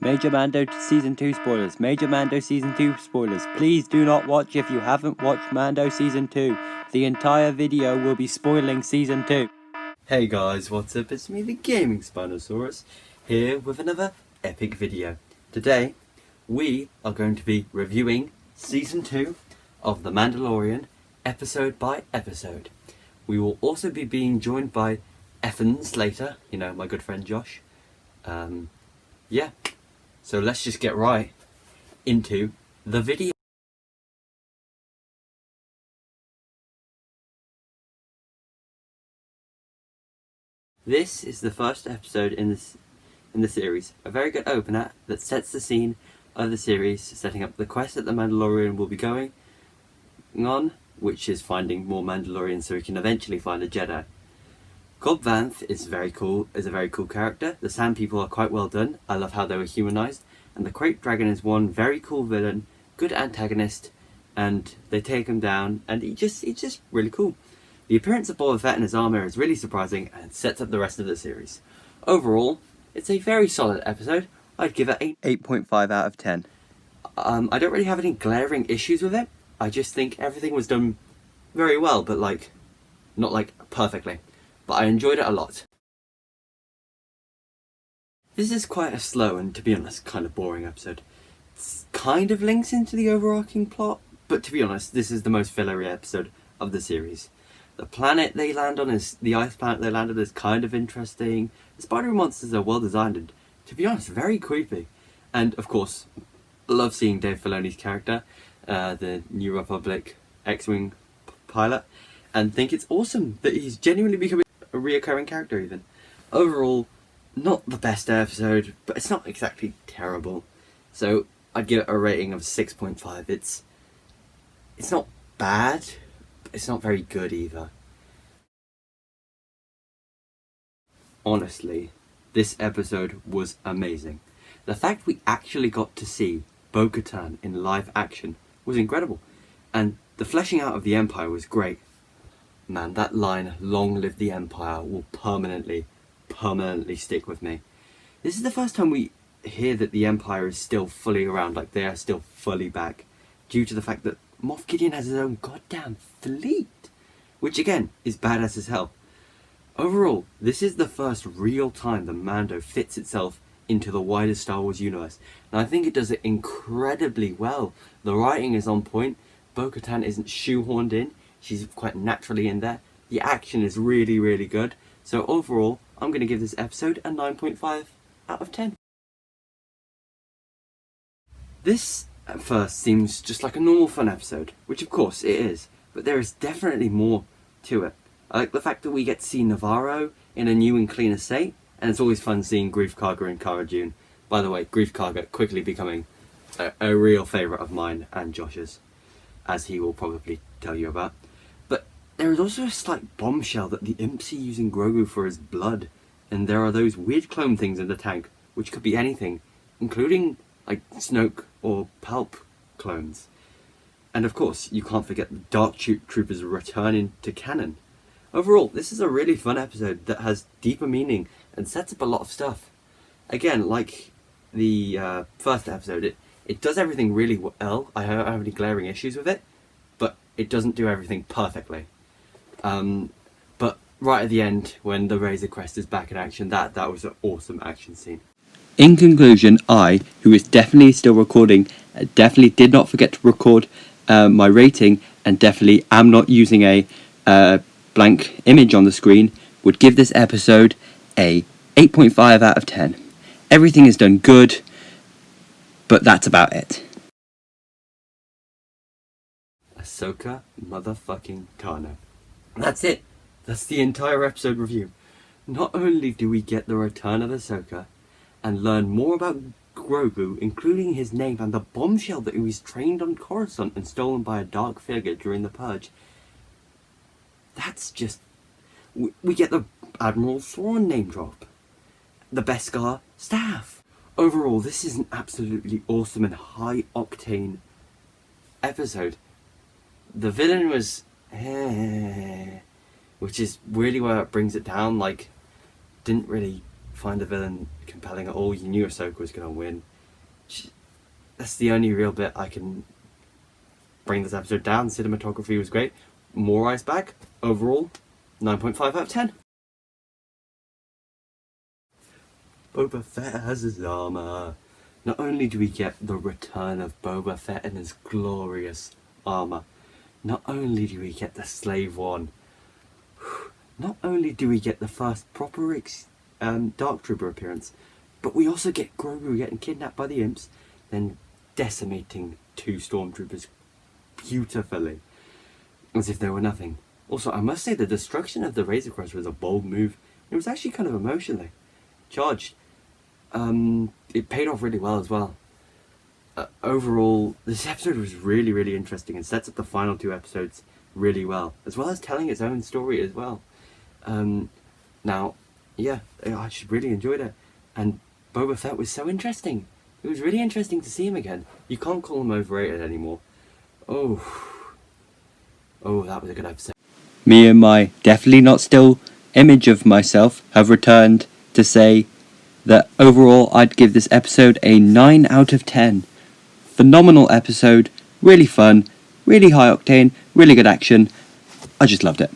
Major Mando Season 2 spoilers. Major Mando Season 2 spoilers. Please do not watch if you haven't watched Mando Season 2. The entire video will be spoiling Season 2. Hey guys, what's up? It's me, the Gaming Spinosaurus, here with another epic video. Today, we are going to be reviewing Season 2 of The Mandalorian, episode by episode. We will also be being joined by Effens later, you know, my good friend Josh. Yeah. So let's just get right into the video. This is the first episode in the series, a very good opener that sets the scene of the series, setting up the quest that the Mandalorian will be going on, which is finding more Mandalorians so he can eventually find a Jedi. Cobb Vanth is a very cool character. The Sand People are quite well done. I love how they were humanized. And the Krayt Dragon is one very cool villain, good antagonist, and they take him down, and he's just really cool. The appearance of Boba Fett in his armor is really surprising and sets up the rest of the series. Overall, it's a very solid episode. I'd give it 8.5 out of 10. I don't really have any glaring issues with it. I just think everything was done very well, but not perfectly. But I enjoyed it a lot. This is quite a slow and, to be honest, kind of boring episode. It kind of links into the overarching plot, but to be honest, this is the most fillery episode of the series. The planet they land on the ice planet they landed is kind of interesting. The spider monsters are well designed and, to be honest, very creepy. And, of course, I love seeing Dave Filoni's character, the New Republic X-Wing pilot, and think it's awesome that he's genuinely becoming a reoccurring character even. Overall, not the best episode, but it's not exactly terrible. So I'd give it a rating of 6.5. It's not bad, but it's not very good either. Honestly, this episode was amazing. The fact we actually got to see Bo Katan in live action was incredible, and the fleshing out of the Empire was great. Man, that line, "Long live the Empire," will permanently stick with me. This is the first time we hear that the Empire is still fully around, like they are still fully back, due to the fact that Moff Gideon has his own goddamn fleet, which again is badass as hell. Overall, this is the first real time the Mando fits itself into the wider Star Wars universe, and I think it does it incredibly well. The writing is on point, Bo Katan isn't shoehorned in, she's quite naturally in there, the action is really, really good. So overall, I'm going to give this episode a 9.5 out of 10. This, at first, seems just like a normal fun episode, which of course it is, but there is definitely more to it. I like the fact that we get to see Navarro in a new and cleaner state, and it's always fun seeing Greef Karga and Cara Dune. By the way, Greef Karga quickly becoming a real favourite of mine and Josh's, as he will probably tell you about. But there is also a slight bombshell that the imps are using Grogu for his blood, and there are those weird clone things in the tank, which could be anything, including like Snoke or Palp clones. And of course, you can't forget the Dark Troopers returning to canon. Overall, this is a really fun episode that has deeper meaning and sets up a lot of stuff. Again, like the first episode, it does everything really well. I don't have any glaring issues with it, but it doesn't do everything perfectly. But right at the end, when the Razor Crest is back in action, that was an awesome action scene. In conclusion, I, who is definitely still recording, definitely did not forget to record my rating, and definitely am not using a blank image on the screen, would give this episode a 8.5 out of 10. Everything is done good, but that's about it. Ashoka motherfucking Tano. That's it. That's the entire episode review. Not only do we get the return of Ashoka and learn more about Grogu, including his name and the bombshell that he was trained on Coruscant and stolen by a dark figure during the Purge. That's just... We get the Admiral Thrawn name drop. The Beskar staff. Overall, this is an absolutely awesome and high-octane episode. The villain was... which is really where it brings it down. Like, didn't really find the villain compelling at all. You knew Ahsoka was going to win. That's the only real bit I can bring this episode down. Cinematography was great. More ice back. Overall, 9.5 out of 10. Boba Fett has his armour. Not only do we get the return of Boba Fett and his glorious armour, not only do we get the Slave One, not only do we get the first proper Dark Trooper appearance, but we also get Grogu getting kidnapped by the imps, then decimating 2 stormtroopers beautifully, as if they were nothing. Also, I must say the destruction of the Razor Crest was a bold move. It was actually kind of emotionally charged. It paid off really well as well. Overall, this episode was really, really interesting and sets up the final 2 episodes really well as telling its own story as well. Now, yeah, I just really enjoyed it. And Boba Fett was so interesting. It was really interesting to see him again. You can't call him overrated anymore. Oh, that was a good episode. Me and my definitely not still image of myself have returned to say that overall I'd give this episode a 9 out of 10. Phenomenal episode, really fun, really high octane, really good action. I just loved it.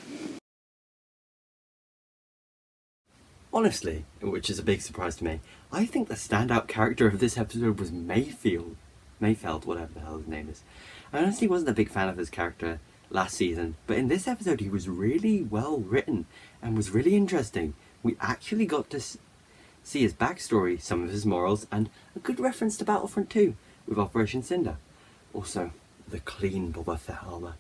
Honestly, which is a big surprise to me, I think the standout character of this episode was Mayfeld, whatever the hell his name is. I honestly wasn't a big fan of his character last season, but in this episode he was really well written and was really interesting. We actually got to see his backstory, some of his morals, and a good reference to Battlefront 2 with Operation Cinder. Also, the clean Boba Fett armour.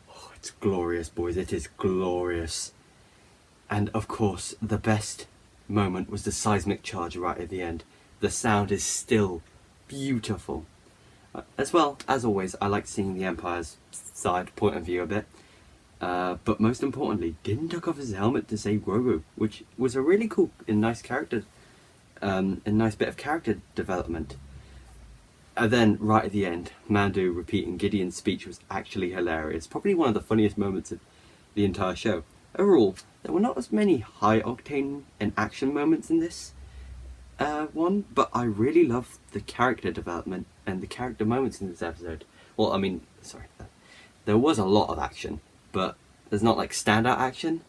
Oh, it's glorious, boys, it is glorious. And of course, the best moment was the seismic charge right at the end. The sound is still beautiful. As well, as always, I like seeing the Empire's side point of view a bit. But most importantly, Din took off his helmet to save Grogu, which was a really cool and nice character, a nice bit of character development. And then, right at the end, Mando repeating Gideon's speech was actually hilarious. Probably one of the funniest moments of the entire show. Overall, there were not as many high-octane and action moments in this one, but I really loved the character development and the character moments in this episode. Well, I mean, sorry, there was a lot of action, but there's not like standout action.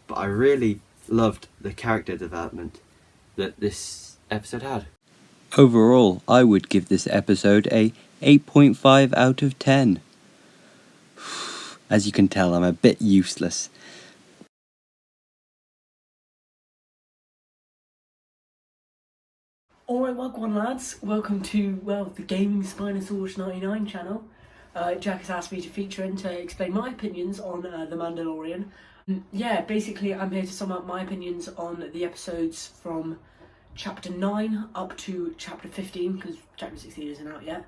But I really loved the character development that this episode had. Overall, I would give this episode a 8.5 out of 10. As you can tell, I'm a bit useless. Alright, welcome lads, welcome to, the Gaming Spinosaurus 99 channel. Jack has asked me to feature in to explain my opinions on The Mandalorian. Yeah, basically I'm here to sum up my opinions on the episodes from Chapter 9 up to Chapter 15, because Chapter 16 isn't out yet.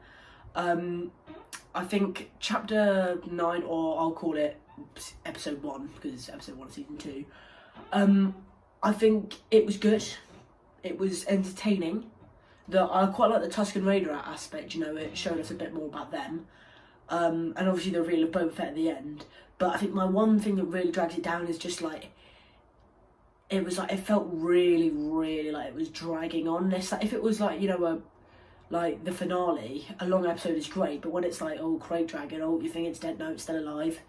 I think Chapter 9, or I'll call it Episode 1, because it's Episode 1 of Season 2, I think it was good. It was entertaining. I quite like the Tusken Raider aspect, it showed us a bit more about them. And obviously the reveal of Boba Fett at the end. But I think my one thing that really drags it down is just it felt really, really like it was dragging on. If it was like the finale, a long episode is great, but when it's like, oh, crate dragon, oh, you think it's dead, no, it's still alive.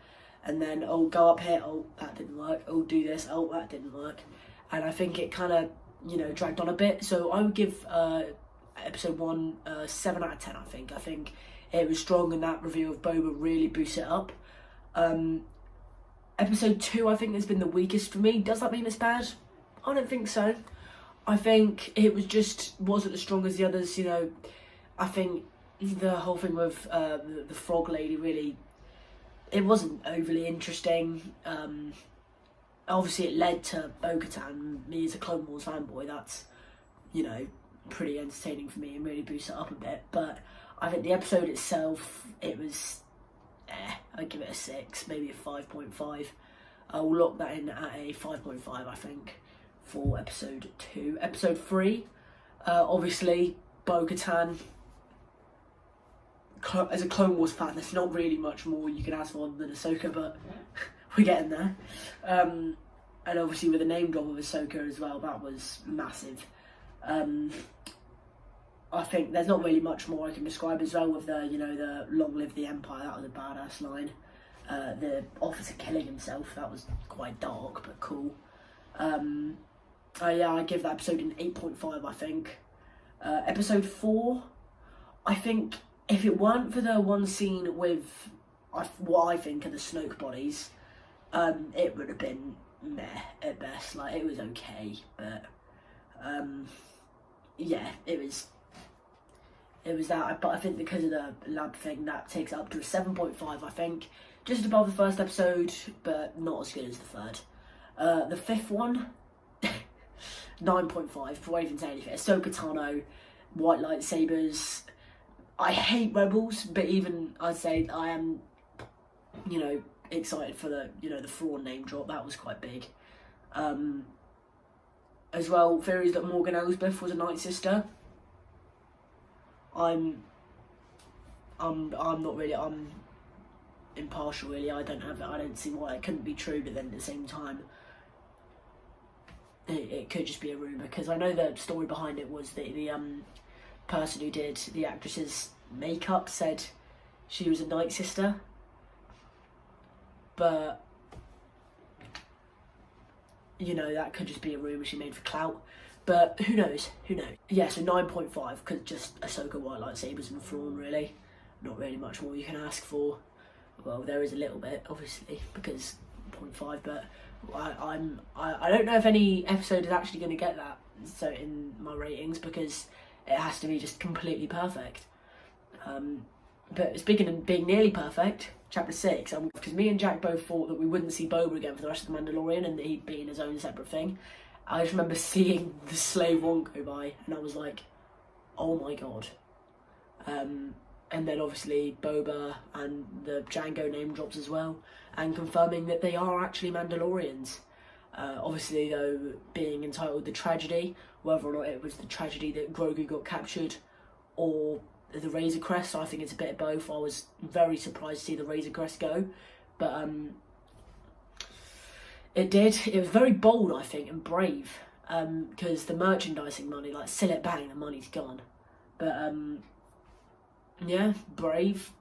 And then, oh, go up here, oh, that didn't work, oh, do this, oh, that didn't work. And I think it kind of, dragged on a bit. So I would give episode 1 7 out of 10, I think. I think it was strong, and that reveal of Boba really boosts it up. Episode 2, I think, has been the weakest for me. Does that mean it's bad? I don't think so. I think it wasn't as strong as the others, I think the whole thing with the frog lady really, it wasn't overly interesting. Obviously it led to Bo Katan. Me as a Clone Wars fanboy, that's, pretty entertaining for me and really boosts it up a bit. But I think the episode itself, it was, I'd give it a 6, maybe a 5.5. I'll lock that in at a 5.5, I think, for episode 2. Episode 3, obviously, Bo Katan. As a Clone Wars fan, there's not really much more you can ask for than Ahsoka, but we're getting there. And obviously with the name drop of Ahsoka as well, that was massive. I think there's not really much more I can describe as well with the, the long live the Empire. That was a badass line. The officer killing himself, that was quite dark but cool. I give that episode an 8.5, I think. Episode 4, I think if it weren't for the one scene with what I think are the Snoke bodies, it would have been meh at best. Like, it was okay, but yeah, it was that. But I think because of the lab thing, that takes it up to a 7.5, I think. Just above the first episode, but not as good as the third. The fifth one, 9.5, before I even say anything. Ahsoka Tano, white lightsabers. I hate Rebels, but even I'd say I am, excited for the, the Thrawn name drop. That was quite big. As well, theories that Morgan Elsbeth was a Night Sister. I'm not really. I'm impartial, really. I don't see why it couldn't be true, but then at the same time, it could just be a rumour, because I know the story behind it was that the person who did the actress's makeup said she was a Night Sister, but that could just be a rumour she made for clout. But who knows? Yeah, so 9.5, because just Ahsoka white lightsabers and Thrawn, really. Not really much more you can ask for. Well, there is a little bit, obviously, because 0.5, but I don't know if any episode is actually going to get that so in my ratings, because it has to be just completely perfect. But speaking of being nearly perfect, Chapter 6, because me and Jack both thought that we wouldn't see Boba again for the rest of the Mandalorian and that he'd be in his own separate thing. I just remember seeing the Slave One go by, and I was like, oh my god. And then obviously Boba and the Django name drops as well, and confirming that they are actually Mandalorians. Obviously, though, being entitled The Tragedy, whether or not it was the tragedy that Grogu got captured or the Razor Crest, I think it's a bit of both. I was very surprised to see the Razor Crest go, but it did. It was very bold, I think, and brave, because the merchandising money, like, sell it bang, the money's gone. But yeah, brave,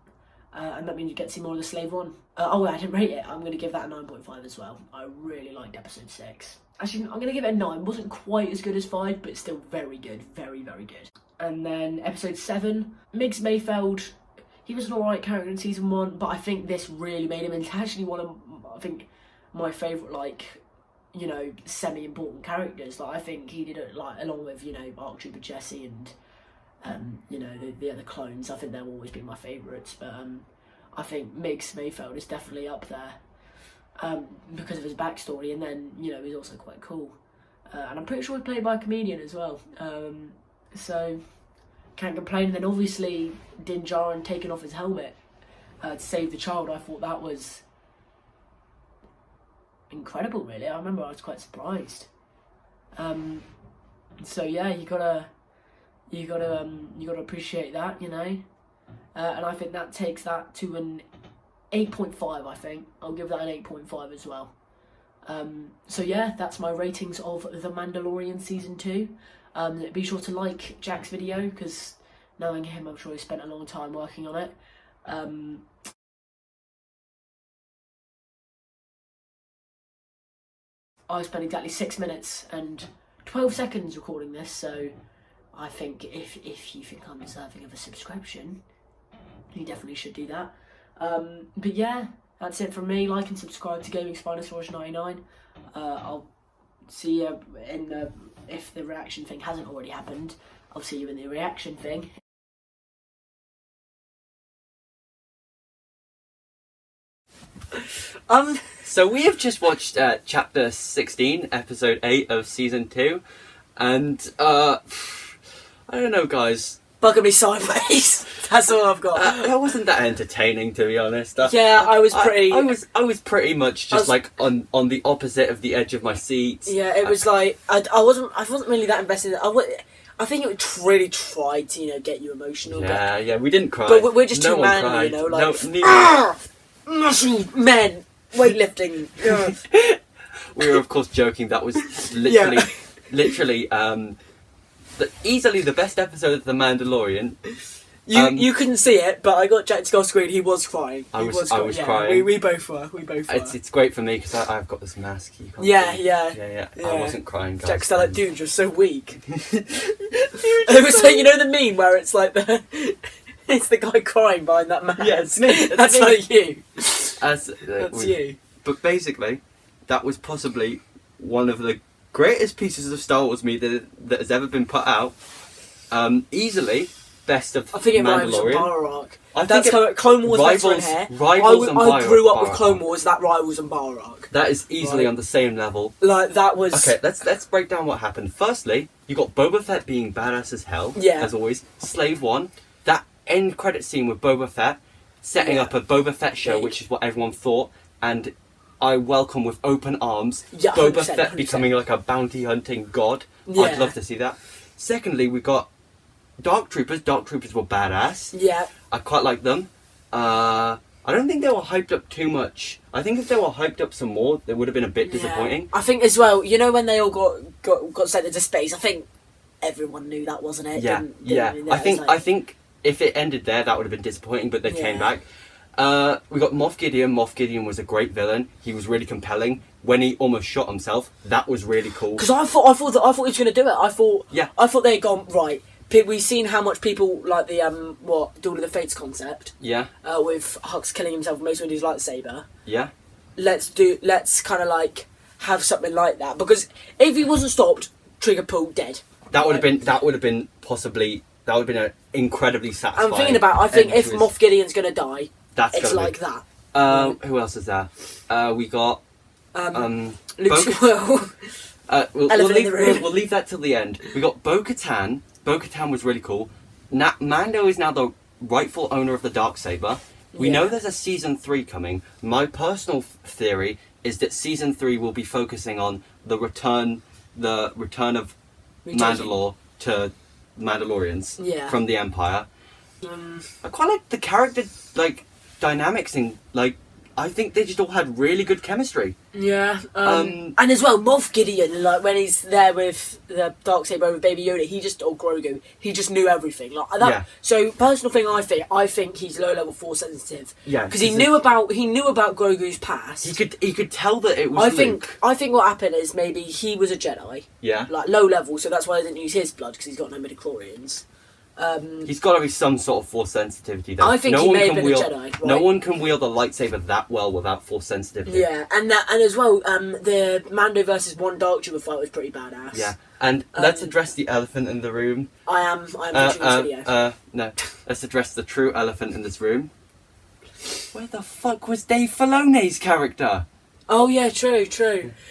and that means you get to see more of the Slave One. I didn't rate it. I'm going to give that a 9.5 as well. I really liked episode 6. Actually, I'm going to give it a 9. It wasn't quite as good as 5, but still very good. Very, very good. And then episode 7, Migs Mayfeld. He was an alright character in season 1, but I think this really made him into actually one of, I think, my favourite, semi-important characters. Like, I think he did it, along with, Arc Trooper Jesse and the other clones. I think they'll always be my favourites, but I think Migs Mayfeld is definitely up there because of his backstory, and then he's also quite cool, and I'm pretty sure he's played by a comedian as well, so can't complain. And then obviously Din Djarin taking off his helmet to save the child. I thought that was incredible, really. I remember I was quite surprised. So yeah, you gotta appreciate that, and I think that takes that to an 8.5. I think I'll give that an 8.5 as well. So yeah, that's my ratings of The Mandalorian season 2. Be sure to like Jack's video, because knowing him, I'm sure he spent a long time working on it. I spent exactly 6 minutes and 12 seconds recording this, so I think if you think I'm deserving of a subscription, you definitely should do that. But yeah, that's it from me. Like and subscribe to Gaming Spinosaurus 99. I'll see you in if the reaction thing hasn't already happened, I'll see you in the reaction thing. So we have just watched chapter 16, episode 8 of season 2, and I don't know, guys. Bugging me sideways. That's all I've got. That wasn't that entertaining, to be honest. Yeah, I was pretty. I was pretty much just on the opposite of the edge of my seat. Yeah, it was like I wasn't really that invested. I think it really tried to get you emotional. Yeah, we didn't cry. But we're just too manly, muscle men weightlifting. We were of course joking. That was literally easily the best episode of The Mandalorian. You couldn't see it, but I got Jack to go off screen. He was crying. I was crying. We both were. It's great for me because I've got this mask. You can't see. Yeah. I wasn't crying, guys. Jack's like, dude, you're so weak. It was like, you know the meme where it's like it's the guy crying behind that mask. Yeah, it's me. That's like you. That's you. But basically, that was possibly one of the greatest pieces of Star Wars media that has ever been put out. Easily best of I think it Mandalorian. rivals Barrock. That's Clone Wars rivals, hair. rivals and I grew up with Barrock. Clone Wars. That rivals and Barrock. That is easily on the same level. Like that was. Okay, let's break down what happened. Firstly, you got Boba Fett being badass as hell. Yeah. As always. Slave 1. That end credit scene with Boba Fett setting up a Boba Fett show, which is what everyone thought, and I welcome with open arms Boba Fett 100%. becoming like a bounty hunting god. Yeah. I'd love to see that. Secondly, we got Dark Troopers. Dark Troopers were badass. Yeah. I quite like them. I don't think they were hyped up too much. I think if they were hyped up some more, they would have been a bit disappointing. I think as well, you know when they all got sent into space, I think everyone knew that, wasn't it? Yeah, I think if it ended there, that would have been disappointing, but they came back. We got Moff Gideon. Moff Gideon was a great villain. He was really compelling. When he almost shot himself, that was really cool. Because I thought he was going to do it. I thought they had gone right. We've seen how much people like the Duel of the Fates concept. Yeah. With Hux killing himself with his lightsaber. Yeah. Let's kind of like have something like that, because if he wasn't stopped, trigger pull, dead. That would have been an incredibly satisfying. I'm thinking about. I think if Moff Gideon's going to die, it's like that. Who else is there? We got Luke. We'll leave that till the end. We got Bo Katan. Bo Katan was really cool. Mando is now the rightful owner of the Darksaber. We know there's a season 3 coming. My personal theory is that season 3 will be focusing on the return of Mandalore to Mandalorians from the Empire. I quite like the character dynamics in I think they just all had really good chemistry. Yeah. And as well, Moff Gideon, when he's there with the Darksaber with Baby Yoda, or Grogu, he just knew everything. So, personal thing, I think he's low level Force sensitive. Yeah. Because he knew about Grogu's past. He could tell that it was Luke. I think what happened is maybe he was a Jedi. Yeah. Low level, so that's why they didn't use his blood, because he's got no midichlorians. He's got to be some sort of Force sensitivity, though. I think he may have been a Jedi. Right? No one can wield a lightsaber that well without Force sensitivity. Yeah, and as well, the Mando versus one Dark Trooper fight was pretty badass. Yeah, and let's address the elephant in the room. I am watching this video. No, let's address the true elephant in this room. Where the fuck was Dave Filoni's character? Oh yeah, true.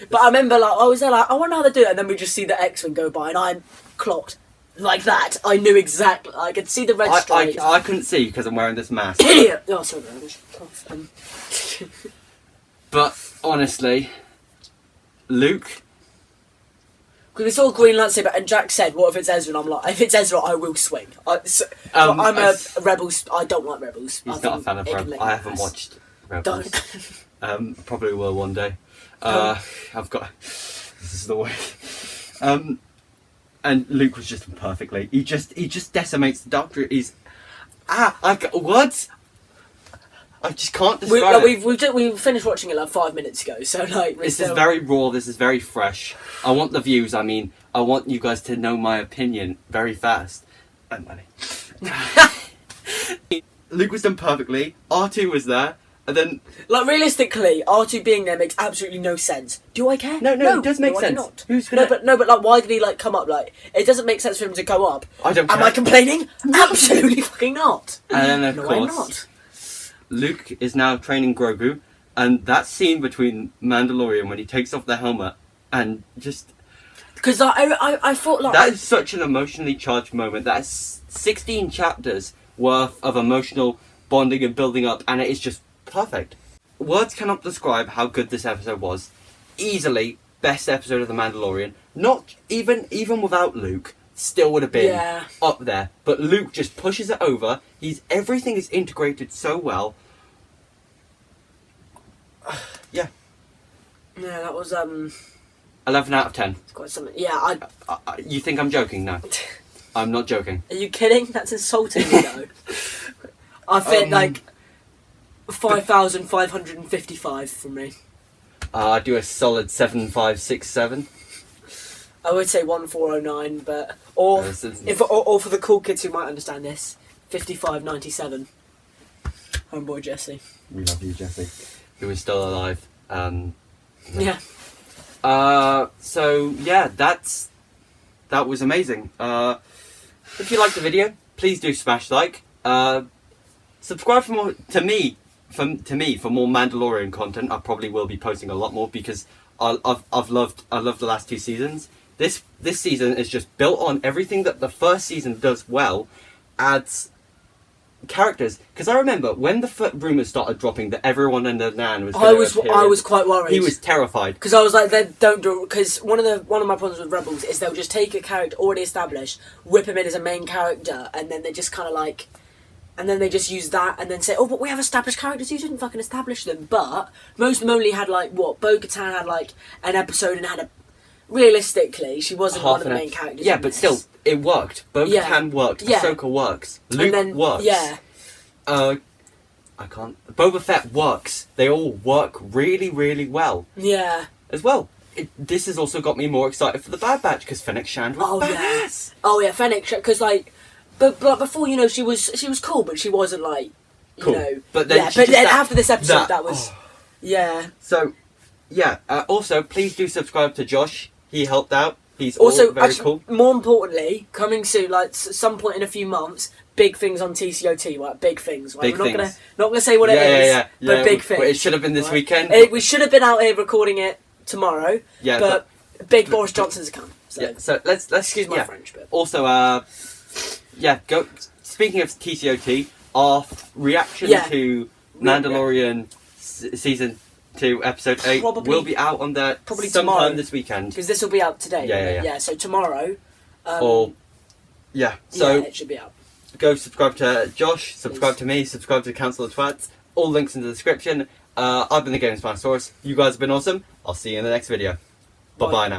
But I remember, I was there, I wonder how they do it, and then we just see the X-Wing go by, and I'm clocked. Like that, I knew exactly. I could see the red stripes. I couldn't see because I'm wearing this mask. Oh, sorry, But honestly, Luke. Because we saw green lightsaber, and Jack said, "What if it's Ezra?" And I'm like, "If it's Ezra, I will swing." I'm a Rebels. I don't like Rebels. He's not a fan of Rebels. I haven't watched Rebels. Don't. Probably will one day. I've got. This is the way. And Luke was just perfectly. He just decimates the Doctor. What? I just can't describe it. We finished watching it 5 minutes ago, so this is very raw. This is very fresh. I want the views. I want you guys to know my opinion very fast. And money. Luke was done perfectly. R2 was there. And then, realistically, R2 being there makes absolutely no sense. Do I care? No, it does make sense. Not. Who's gonna? But why did he come up? It doesn't make sense for him to go up. I don't care. Am I complaining? Absolutely fucking not. And then of course, I'm not. Luke is now training Grogu, and that scene between Mandalorian when he takes off the helmet and just because I thought that is such an emotionally charged moment. That is 16 chapters worth of emotional bonding and building up, and it is just perfect. Words cannot describe how good this episode was. Easily best episode of The Mandalorian. Not even without Luke, still would have been up there. But Luke just pushes it over. Everything is integrated so well. Yeah. Yeah, that was 11 out of 10. It's quite something. Yeah, You think I'm joking? No. I'm not joking. Are you kidding? That's insulting me, though. I think, like, 5,555 from me. I do a solid 7,567. I would say 1,409, but... Or for the cool kids who might understand this, 5,597. Homeboy Jesse. We love you, Jesse. Who is still alive. Yeah. So, yeah, that was amazing. If you liked the video, please do smash like. Subscribe for more for more Mandalorian content. I probably will be posting a lot more because I've loved the last 2 seasons. This season is just built on everything that the first season does well, adds characters. Because I remember when the rumours started dropping that everyone and their nan was. I was quite worried. He was terrified because I was like, they don't do. Because one of my problems with Rebels is they'll just take a character already established, whip him in as a main character, and then they just kind of like. And then they just use that and then say, oh, but we have established characters, you didn't fucking establish them. But most of them only had, like, Bo Katan had, like, an episode and had a... Realistically, she wasn't one of the main characters. Yeah, but still, it worked. Bo Katan worked. Yeah. Ahsoka works. Luke works. Yeah. I can't... Boba Fett works. They all work really, really well. Yeah. As well. This has also got me more excited for the Bad Batch, because Fennec Shand was badass. Yeah. Oh, yeah, Fennec Shand, because, like... But before, you know, she was cool, but she wasn't like, you know. But then, after this episode, that was, yeah. So, yeah. Also, please do subscribe to Josh. He helped out. He's also very cool. More importantly, coming soon, like some point in a few months, big things on TCOT, right? Big things. Right? We're not gonna say what it is, but big things. It should have been this weekend. We should have been out here recording it tomorrow. Yeah, but big Boris Johnson's come. So. Yeah. So let's excuse my French, but also yeah, speaking of TCOT, our reaction to Mandalorian season 2, episode 8 will be out on the sometime tomorrow, this weekend. Because this will be out today. Yeah. So tomorrow. So it should be out. Go subscribe to Josh, subscribe to me, subscribe to Council of Twats. All links in the description. I've been the Gaming Spinosaurus. You guys have been awesome. I'll see you in the next video. Bye bye now.